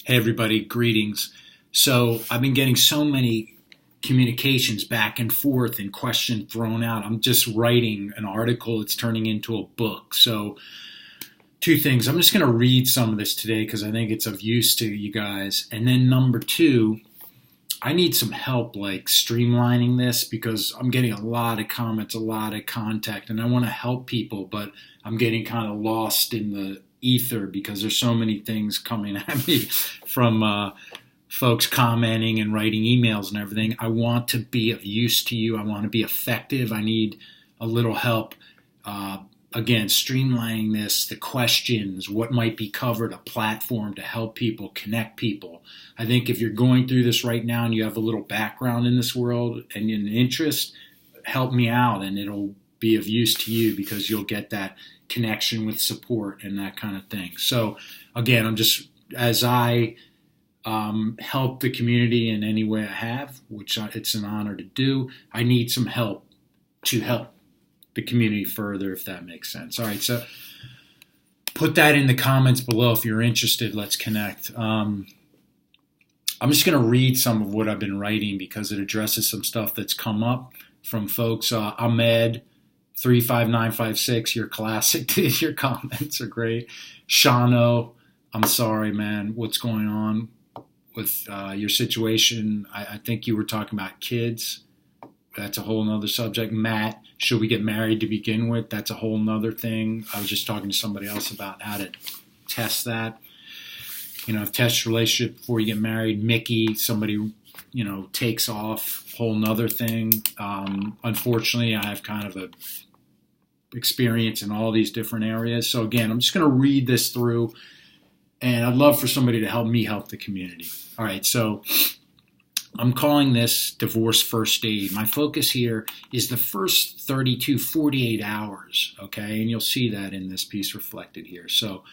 Hey, everybody, greetings. So, I've been getting so many communications back and forth and question thrown out. I'm just writing an article, it's turning into a book. So, two things. I'm just going to read some of this today because I think it's of use to you guys. And then, number two, I need some help like streamlining this because I'm getting a lot of comments, a lot of contact, and I want to help people, but I'm getting kind of lost in the ether because there's so many things coming at me from folks commenting and writing emails and everything. I want to be of use to you. I want to be effective. I need a little help. Again, streamlining this, the questions, what might be covered, a platform to help people, connect people. I think if you're going through this right now and you have a little background in this world and an interest, help me out and it'll be of use to you because you'll get that connection with support and that kind of thing. So again, I'm just, as I help the community in any way I have, which it's an honor to do, I need some help to help the community further, if that makes sense. All right, so put that in the comments below if you're interested. Let's connect. I'm just going to read some of what I've been writing because it addresses some stuff that's come up from folks. Ahmed 35956, your classic. Your comments are great. Shano, I'm sorry, man. What's going on with your situation? I think you were talking about kids. That's a whole nother subject. Matt, should we get married to begin with? That's a whole nother thing. I was just talking to somebody else about how to test that. Test your relationship before you get married. Mickey, somebody, takes off, whole nother thing. Unfortunately, I have kind of a experience in all these different areas. So again, I'm just going to read this through, and I'd love for somebody to help me help the community. All right, so I'm calling this Divorce First Aid. My focus here is the first 48 hours, okay? And you'll see that in this piece reflected here. So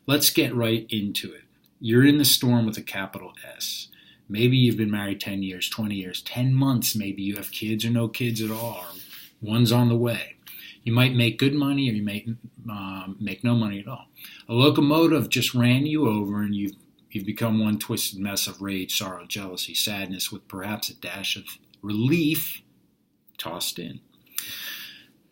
let's get right into it. You're in the storm with a capital S. Maybe you've been married 10 years, 20 years, 10 months. Maybe you have kids or no kids at all, or one's on the way. You might make good money or you may make no money at all. A locomotive just ran you over and you've become one twisted mess of rage, sorrow, jealousy, sadness, with perhaps a dash of relief tossed in.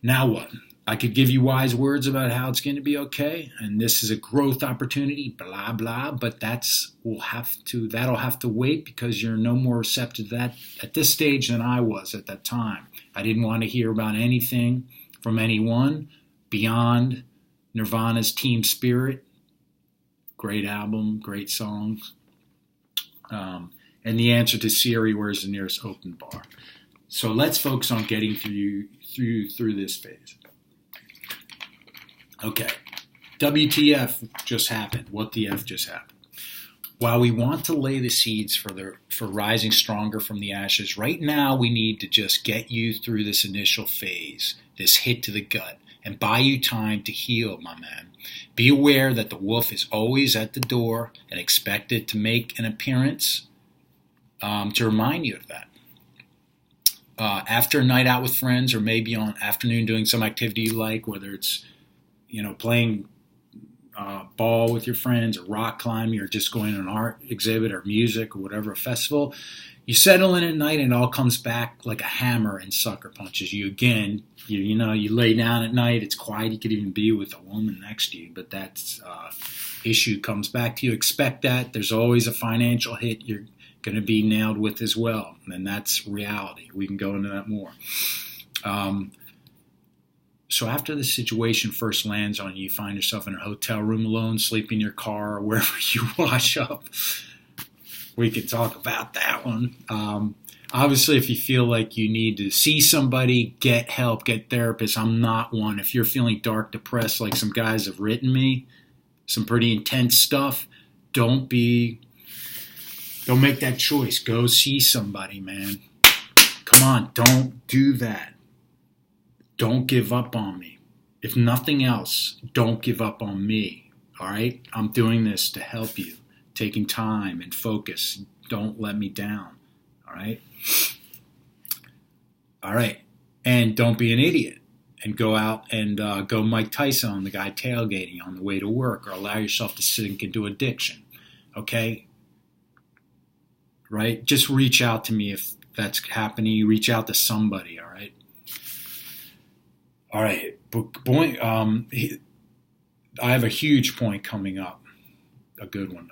Now what? I could give you wise words about how it's going to be okay, and this is a growth opportunity, blah, blah, but that'll have to wait because you're no more receptive to that at this stage than I was at that time. I didn't want to hear about anything from anyone beyond Nirvana's Team Spirit. Great album, great songs. And the answer to Siri, where's the nearest open bar? So let's focus on getting through this phase. Okay, WTF just happened. What the F just happened? While we want to lay the seeds for rising stronger from the ashes, right now we need to just get you through this initial phase, this hit to the gut, and buy you time to heal, my man. Be aware that the wolf is always at the door and expected to make an appearance to remind you of that. After a night out with friends or maybe on afternoon doing some activity you like, whether it's playing ball with your friends or rock climbing or just going to an art exhibit or music or whatever, a festival, you settle in at night and it all comes back like a hammer and sucker punches you again. You lay down at night, it's quiet, you could even be with a woman next to you, but that issue comes back to you. Expect that. There's always a financial hit you're going to be nailed with as well, and that's reality. We can go into that more. So after the situation first lands on you, you find yourself in a hotel room alone, sleep in your car, or wherever you wash up. We could talk about that one. Obviously, if you feel like you need to see somebody, get help, get therapists. I'm not one. If you're feeling dark, depressed, like some guys have written me, some pretty intense stuff, don't make that choice. Go see somebody, man. Come on, don't do that. Don't give up on me. If nothing else, don't give up on me. All right? I'm doing this to help you. Taking time and focus. Don't let me down. All right? All right. And don't be an idiot and go out and go Mike Tyson on the guy tailgating on the way to work, or allow yourself to sink into addiction. Okay? right? Just reach out to me if that's happening. You reach out to somebody, all right? All right. But boy, I have a huge point coming up, a good one.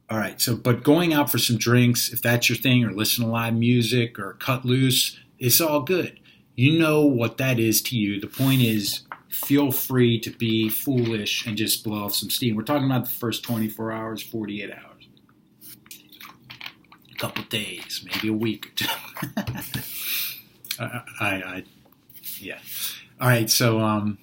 All right. So, but going out for some drinks, if that's your thing, or listen to live music or cut loose, it's all good. You know what that is to you. The point is, feel free to be foolish and just blow off some steam. We're talking about the first 24 hours, 48 hours, a couple days, maybe a week or two. Yeah. All right. So,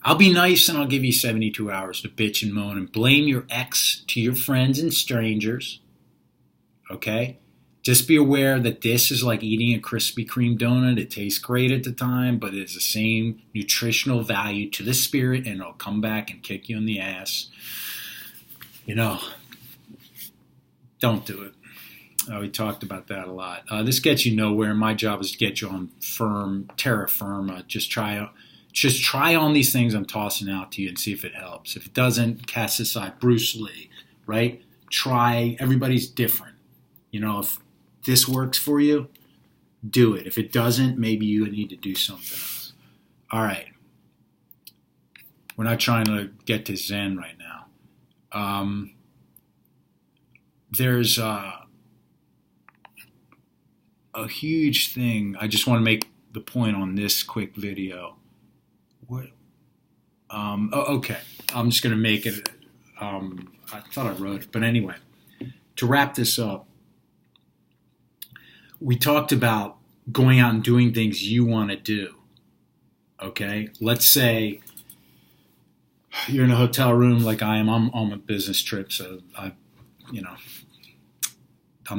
I'll be nice and I'll give you 72 hours to bitch and moan and blame your ex to your friends and strangers. Okay? Just be aware that this is like eating a Krispy Kreme donut. It tastes great at the time, but it's the same nutritional value to the spirit, and it'll come back and kick you in the ass. Don't do it. We talked about that a lot. This gets you nowhere. My job is to get you on terra firma. Just try on these things I'm tossing out to you and see if it helps. If it doesn't, cast aside. Bruce Lee, right? Try. Everybody's different. If this works for you, do it. If it doesn't, maybe you need to do something else. All right. We're not trying to get to Zen right now. There's a huge thing. I just want to make the point on this quick video. What? Okay. I'm just going to make it. I thought I wrote it. But anyway, to wrap this up, we talked about going out and doing things you want to do. Okay? Let's say you're in a hotel room like I am. I'm on a business trip, so I'm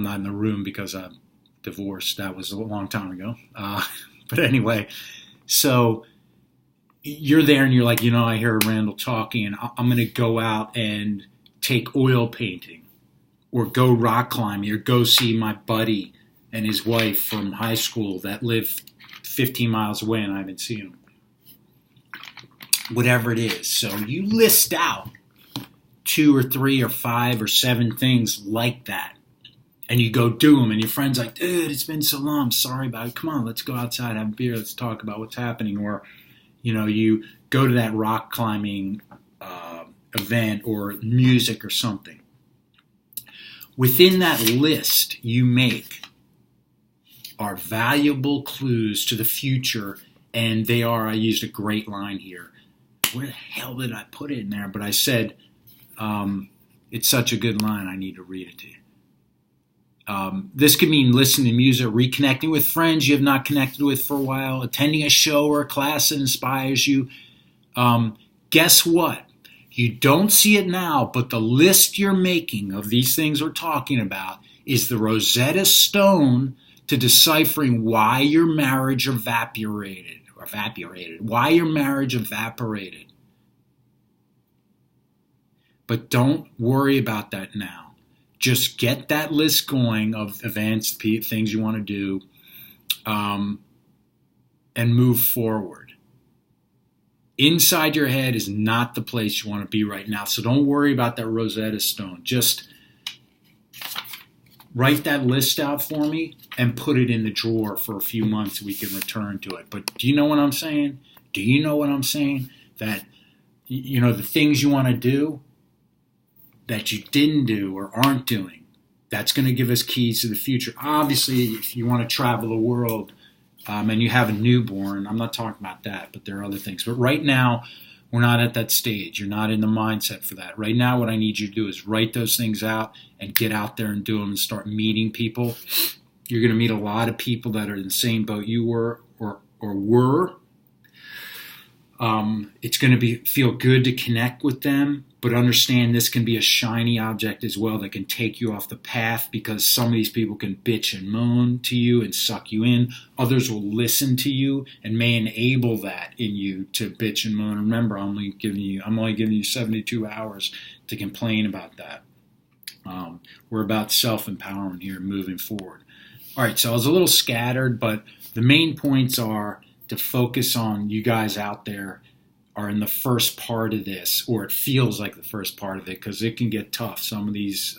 not in the room because I'm divorced. That was a long time ago. But anyway, so you're there and you're like, I hear Randall talking, and I'm going to go out and take oil painting or go rock climbing or go see my buddy and his wife from high school that live 15 miles away and I haven't seen them. Whatever it is. So you list out 2 or 3 or 5 or 7 things like that. And you go do them, and your friend's like, dude, it's been so long. I'm sorry about it. Come on, let's go outside, have a beer. Let's talk about what's happening. Or, you go to that rock climbing event or music or something. Within that list you make are valuable clues to the future, and they are, I used a great line here. Where the hell did I put it in there? But I said, it's such a good line, I need to read it to you. This could mean listening to music, reconnecting with friends you have not connected with for a while, attending a show or a class that inspires you. Guess what? You don't see it now, but the list you're making of these things we're talking about is the Rosetta Stone to deciphering why your marriage evaporated. Why your marriage evaporated. But don't worry about that now. Just get that list going of events, things you want to do, and move forward. Inside your head is not the place you want to be right now. So don't worry about that Rosetta Stone. Just write that list out for me and put it in the drawer for a few months so we can return to it. But do you know what I'm saying? Do you know what I'm saying? That, the things you want to do that you didn't do or aren't doing, that's going to give us keys to the future. Obviously, if you want to travel the world and you have a newborn, I'm not talking about that, but there are other things. But right now, we're not at that stage. You're not in the mindset for that. Right now, what I need you to do is write those things out and get out there and do them and start meeting people. You're going to meet a lot of people that are in the same boat you were or were. It's going to feel good to connect with them, but understand this can be a shiny object as well that can take you off the path, because some of these people can bitch and moan to you and suck you in. Others will listen to you and may enable that in you to bitch and moan. Remember, I'm only giving you 72 hours to complain about that. We're about self-empowerment here, moving forward. All right, so I was a little scattered, but the main points are to focus on you guys out there are in the first part of this, or it feels like the first part of it, because it can get tough. Some of these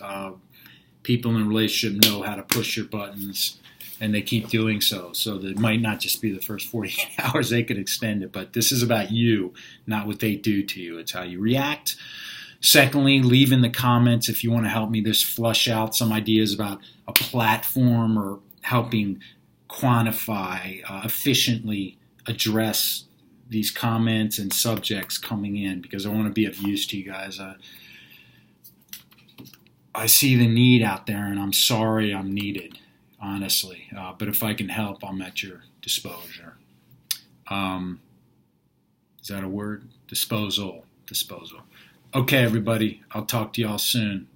people in a relationship know how to push your buttons, and they keep doing so. So that it might not just be the first 48 hours, they could extend it, but this is about you, not what they do to you. It's how you react. Secondly, leave in the comments if you want to help me just flush out some ideas about a platform or helping quantify, efficiently address these comments and subjects coming in, because I want to be of use to you guys. I see the need out there, and I'm sorry I'm needed, honestly. But if I can help, I'm at your disposal. Is that a word? Disposal. Okay, everybody. I'll talk to y'all soon.